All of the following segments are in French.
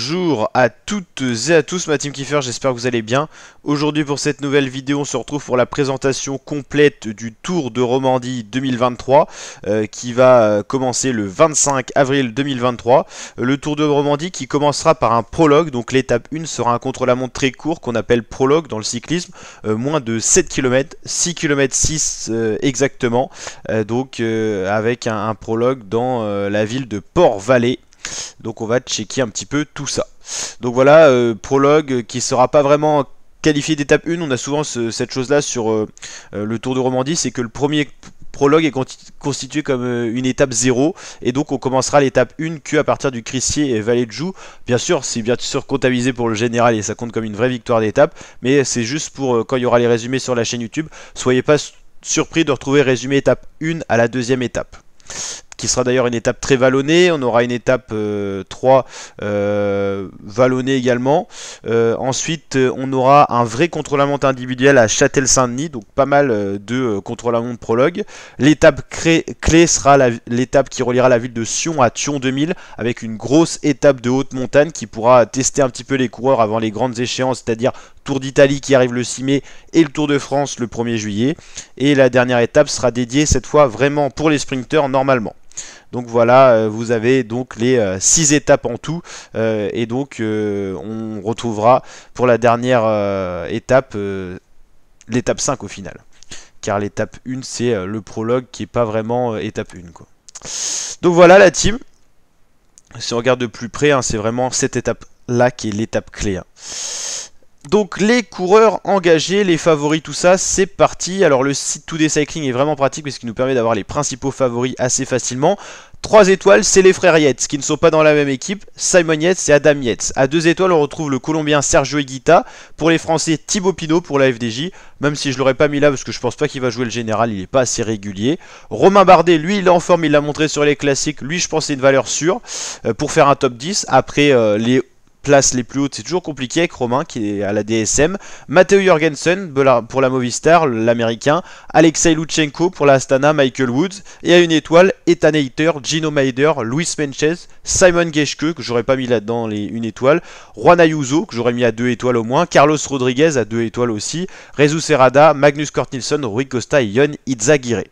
Bonjour à toutes et à tous, ma team Kiefer, j'espère que vous allez bien. Aujourd'hui pour cette nouvelle vidéo, on se retrouve pour la présentation complète du Tour de Romandie 2023 qui va commencer le 25 avril 2023. Le Tour de Romandie qui commencera par un prologue, donc l'étape 1 sera un contre-la-montre très court qu'on appelle prologue dans le cyclisme, moins de 7 km, 6 km 6 exactement, avec un prologue dans la ville de Port-Vallée. Donc on va checker un petit peu tout ça. Donc voilà, prologue qui sera pas vraiment qualifié d'étape 1. On a souvent cette chose là sur le Tour de Romandie, c'est que le premier prologue est constitué comme une étape 0 et donc on commencera l'étape 1 que à partir du Crissier et Vallée de Joux. Bien sûr, c'est bien sûr comptabilisé pour le général et ça compte comme une vraie victoire d'étape, mais c'est juste pour quand il y aura les résumés sur la chaîne YouTube. Soyez pas surpris de retrouver résumé étape 1 à la deuxième étape, qui sera d'ailleurs une étape très vallonnée. On aura une étape 3 vallonnée également. Ensuite, on aura un vrai contre-la-montre individuel à Châtel-Saint-Denis, donc pas mal de contre-la-montre prologue. L'étape clé sera l'étape qui reliera la ville de Sion à Thion 2000, avec une grosse étape de haute montagne qui pourra tester un petit peu les coureurs avant les grandes échéances, c'est-à-dire Tour d'Italie qui arrive le 6 mai et le Tour de France le 1er juillet. Et la dernière étape sera dédiée cette fois vraiment pour les sprinteurs normalement. Donc voilà, vous avez donc les 6 étapes en tout, et donc on retrouvera pour la dernière étape, l'étape 5 au final. Car l'étape 1 c'est le prologue qui n'est pas vraiment étape 1 quoi. Donc voilà la team, si on regarde de plus près, hein, c'est vraiment cette étape là qui est l'étape clé. Hein. Donc les coureurs engagés, les favoris, tout ça, c'est parti. Alors le site Today Cycling est vraiment pratique parce qu'il nous permet d'avoir les principaux favoris assez facilement. 3 étoiles, c'est les frères Yates qui ne sont pas dans la même équipe, Simon Yates et Adam Yates. À 2 étoiles, on retrouve le Colombien Sergio Higuita. Pour les Français, Thibaut Pinot pour la FDJ, même si je l'aurais pas mis là parce que je pense pas qu'il va jouer le général, il est pas assez régulier. Romain Bardet, lui, il est en forme, il l'a montré sur les classiques. Lui, je pense c'est une valeur sûre pour faire un top 10. Après, les places les plus hautes, c'est toujours compliqué avec Romain qui est à la DSM. Matteo Jorgensen pour la Movistar, l'américain. Alexei Lutsenko pour la Astana, Michael Woods. Et à 1 étoile, Ethan Hayter, Gino Maider, Luis Menchez, Simon Geschke, que j'aurais pas mis là-dedans les 1 étoile. Juan Ayuso, que j'aurais mis à 2 étoiles au moins. Carlos Rodriguez à 2 étoiles aussi. Rezu Serrada, Magnus Cort Nielsen, Rui Costa et Jon Izagirre.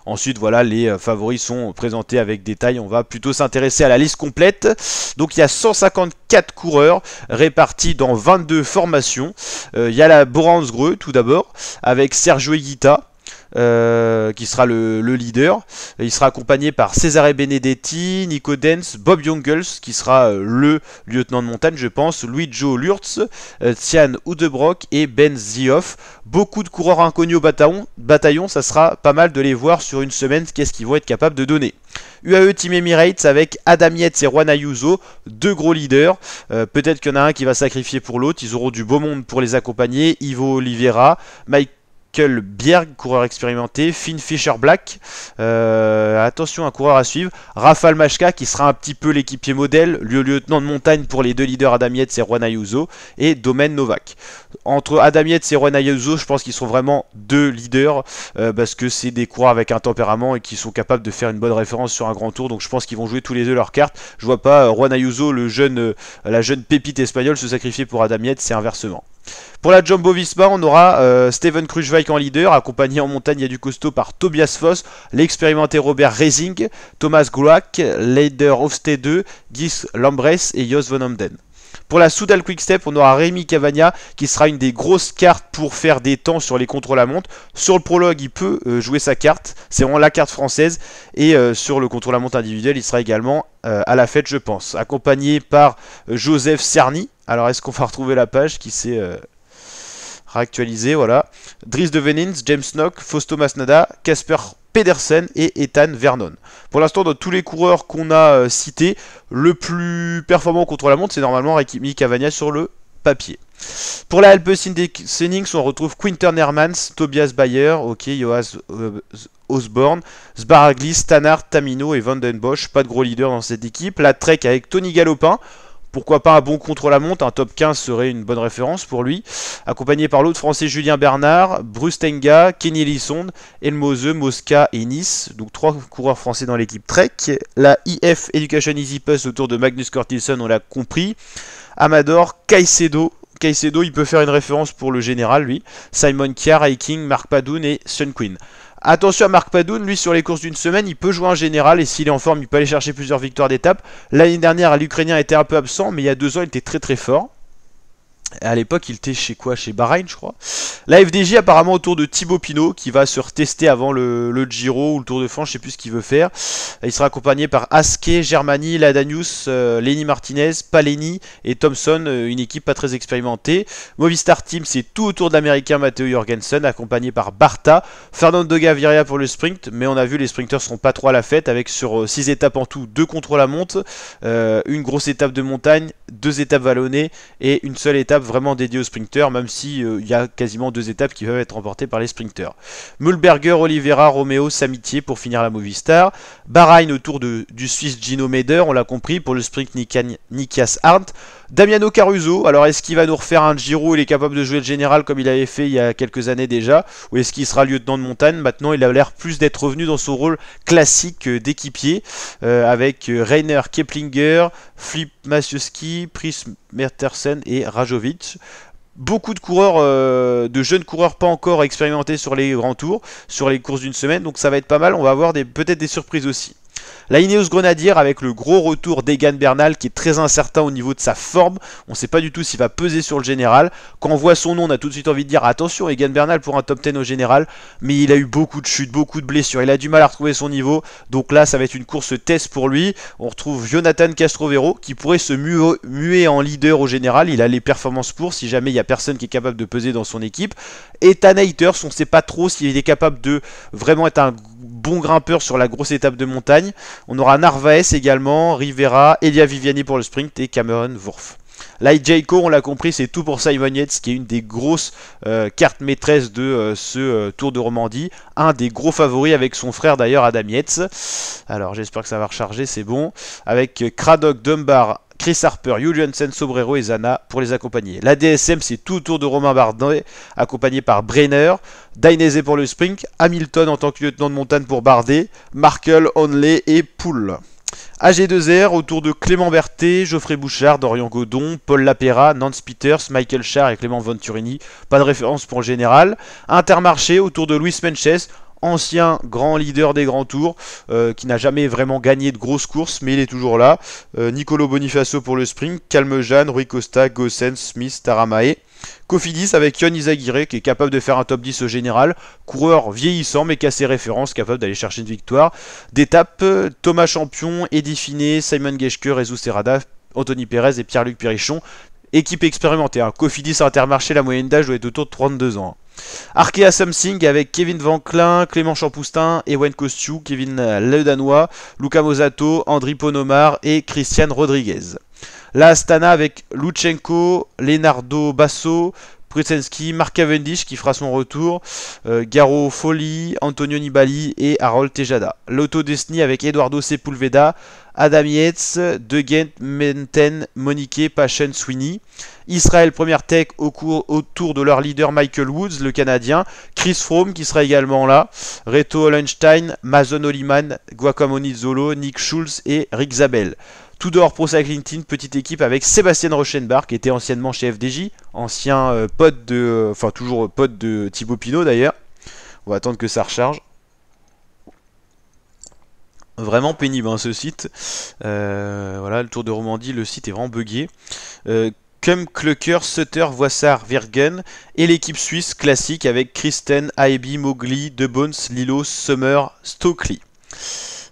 Ensuite, voilà, les favoris sont présentés avec détail. On va plutôt s'intéresser à la liste complète. Donc, il y a 154 coureurs répartis dans 22 formations. Il y a la Boransgreux, tout d'abord, avec Sergio Higuita. Qui sera le leader. Il sera accompagné par Cesare Benedetti, Nico Denz, Bob Jungels qui sera le lieutenant de montagne je pense, Luigi Lurz, Tian Udebrock et Ben Zioff. Beaucoup de coureurs inconnus au bataillon, ça sera pas mal de les voir sur une semaine, qu'est-ce qu'ils vont être capables de donner. UAE Team Emirates avec Adam Yates et Juan Ayuso, 2 gros leaders. Peut-être qu'il y en a un qui va sacrifier pour l'autre, ils auront du beau monde pour les accompagner. Ivo Oliveira, Michael Bjerg, coureur expérimenté, Finn Fisher Black, attention, un coureur à suivre, Rafał Majka qui sera un petit peu l'équipier modèle, le lieutenant de montagne pour les 2 leaders Adam Yates et Juan Ayuso, et Domen Novak. Entre Adam Yates et Juan Ayuso, je pense qu'ils sont vraiment 2 leaders, parce que c'est des coureurs avec un tempérament et qui sont capables de faire une bonne référence sur un grand tour, donc je pense qu'ils vont jouer tous les 2 leurs cartes. Je vois pas Juan Ayuso, la jeune pépite espagnole, se sacrifier pour Adam Yates, c'est inversement. Pour la Jumbo Visma, on aura Steven Kruijswijk en leader, accompagné en montagne, il y a du costaud par Tobias Foss, l'expérimenté Robert Reising, Thomas Gloak, Leider Hofstede, Guy Lambres et Jos van Omden. Pour la Soudal Quick-Step, on aura Rémi Cavagna qui sera une des grosses cartes pour faire des temps sur les contre-la-montre. Sur le prologue, il peut jouer sa carte, c'est vraiment la carte française. Et sur le contre-la-montre individuel, il sera également à la fête, je pense. Accompagné par Joseph Cerny. Alors, est-ce qu'on va retrouver la page qui s'est réactualisée? Voilà. Dries de Venins, James Nock, Fausto Masnada, Casper Pedersen et Ethan Vernon. Pour l'instant, dans tous les coureurs qu'on a cités, le plus performant contre la montre, c'est normalement Rémi Cavagna sur le papier. Pour la Alpecin-Senings, on retrouve Quinten Hermans, Tobias Bayer, ok, Joas Osborne, Sbaragli, Stannard, Tamino et Van Den Bosch. Pas de gros leaders dans cette équipe. La Trek avec Tony Galopin. Pourquoi pas un bon contre-la-montre, un top 15 serait une bonne référence pour lui. Accompagné par l'autre français Julien Bernard, Bruce Tenga, Kenny Elissonde, Elmose, Mosca et Nice. Donc 3 coureurs français dans l'équipe Trek. La IF Education Easy Pass autour de Magnus Cortilson, on l'a compris. Amador, Caicedo. Caicedo, il peut faire une référence pour le général, lui. Simon Kiar, Hiking, Mark Padoun et Sun Queen. Attention à Mark Padoun, lui sur les courses d'une semaine, il peut jouer un général et s'il est en forme, il peut aller chercher plusieurs victoires d'étape. L'année dernière, l'Ukrainien était un peu absent, mais il y a 2 ans, il était très très fort. À l'époque, il était chez quoi? Chez Bahreïn, je crois. La FDJ, apparemment, autour de Thibaut Pinot, qui va se retester avant le Giro ou le Tour de France, je sais plus ce qu'il veut faire. Il sera accompagné par Aske, Germani, Ladanius, Lenny Martinez, Paleni et Thompson, une équipe pas très expérimentée. Movistar Team, c'est tout autour de l'américain Matteo Jorgensen, accompagné par Barta. Fernando Gaviria pour le sprint, mais on a vu les sprinters seront pas trop à la fête, avec sur 6 étapes en tout, 2 contre-la-montre, une grosse étape de montagne, 2 étapes vallonnées et une seule étape vraiment dédié aux sprinters, même si il y a quasiment 2 étapes qui peuvent être remportées par les sprinters. Mühlberger, Oliveira, Romeo, Samitier pour finir la Movistar. Bahreïn autour du Suisse Gino Meder, on l'a compris, pour le sprint Nikias Arndt. Damiano Caruso, alors est-ce qu'il va nous refaire un Giro, il est capable de jouer le général comme il avait fait il y a quelques années déjà, ou est-ce qu'il sera lieutenant de montagne? Maintenant il a l'air plus d'être revenu dans son rôle classique d'équipier, avec Rainer Keplinger, Flip Masiewski, Pris Mertersen et Rajovic. Beaucoup de coureurs, de jeunes coureurs pas encore expérimentés sur les grands tours, sur les courses d'une semaine, donc ça va être pas mal, on va avoir peut-être des surprises aussi. La Ineos Grenadier avec le gros retour d'Egan Bernal qui est très incertain au niveau de sa forme. On ne sait pas du tout s'il va peser sur le général. Quand on voit son nom, on a tout de suite envie de dire attention, Egan Bernal pour un top 10 au général. Mais il a eu beaucoup de chutes, beaucoup de blessures. Il a du mal à retrouver son niveau. Donc là, ça va être une course test pour lui. On retrouve Jonathan Castrovero qui pourrait se muer en leader au général. Il a les performances pour si jamais il n'y a personne qui est capable de peser dans son équipe. Ethan Hayters, on ne sait pas trop s'il est capable de vraiment être un bon grimpeur sur la grosse étape de montagne. On aura Narvaez également, Rivera, Elia Viviani pour le sprint et Cameron Wurf. L'IJCO, on l'a compris, c'est tout pour Simon Yates, qui est une des grosses cartes maîtresses de ce Tour de Romandie. Un des gros favoris avec son frère d'ailleurs, Adam Yates. Alors j'espère que ça va recharger, c'est bon. Avec Craddock, Dunbar, Chris Harper, Juliansen, Sobrero et Zana pour les accompagner. La DSM, c'est tout autour de Romain Bardet, accompagné par Brenner, Dainese pour le sprint, Hamilton en tant que lieutenant de montagne pour Bardet, Markel, Onley et Poul. AG2R autour de Clément Berthet, Geoffrey Bouchard, Dorian Godon, Paul Lapera, Nance Peters, Michael Schär et Clément Venturini. Pas de référence pour le général. Intermarché autour de Luis Menches, ancien grand leader des grands tours, qui n'a jamais vraiment gagné de grosses courses, mais il est toujours là. Nicolo Bonifacio pour le sprint, Calmejean, Rui Costa, Gossen, Smith, Taramae. Cofidis avec Yon Izagirre qui est capable de faire un top 10 au général, coureur vieillissant mais qui a ses références, capable d'aller chercher une victoire. D'étape, Thomas Champion, Eddy Finet, Simon Geschke, Jesus Serrada, Anthony Perez et Pierre-Luc Périchon. Équipe expérimentée, hein. Cofidis Intermarché, la moyenne d'âge doit être autour de 32 ans. Arkea Something avec Kevin Vanclin, Clément Champoustin, Ewen Kostiou, Kevin Ledanois, Luca Mosato, Andri Ponomar et Christian Rodriguez. La Astana avec Lutsenko, Leonardo Basso, Prusensky, Mark Cavendish qui fera son retour, Garo Folli, Antonio Nibali et Harold Tejada. L'Auto Destiny avec Eduardo Sepulveda, Adam Yates, De Gent, Menten, Monique, Passion, Sweeney. Israël Première Tech autour de leur leader Michael Woods, le Canadien. Chris Froome qui sera également là. Reto Hollenstein, Mason Oliman, Guacamole Zolo, Nick Schulz et Rick Zabel. Tudor Pro Cycling Team, petite équipe avec Sébastien Rochenbach qui était anciennement chez FDJ, ancien pote de, enfin toujours pote de Thibaut Pinot d'ailleurs. On va attendre que ça recharge. Vraiment pénible hein, ce site. Voilà, le Tour de Romandie, le site est vraiment buggé. Kum, Klucker, Sutter, Voissard, Virgen et l'équipe suisse classique avec Kristen, Aebi, Mowgli, De Bones, Lilo, Summer, Stokely.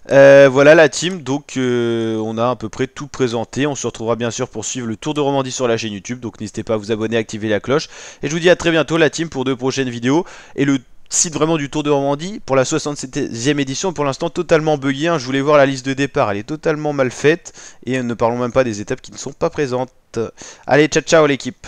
Voilà la team, donc on a à peu près tout présenté. On se retrouvera bien sûr pour suivre le Tour de Romandie sur la chaîne YouTube, donc n'hésitez pas à vous abonner, à activer la cloche. Et je vous dis à très bientôt la team pour 2 prochaines vidéos. Et le site vraiment du Tour de Romandie pour la 67e édition, pour l'instant totalement buggé, hein. Je voulais voir la liste de départ, elle est totalement mal faite. Et ne parlons même pas des étapes qui ne sont pas présentes. Allez, ciao ciao l'équipe.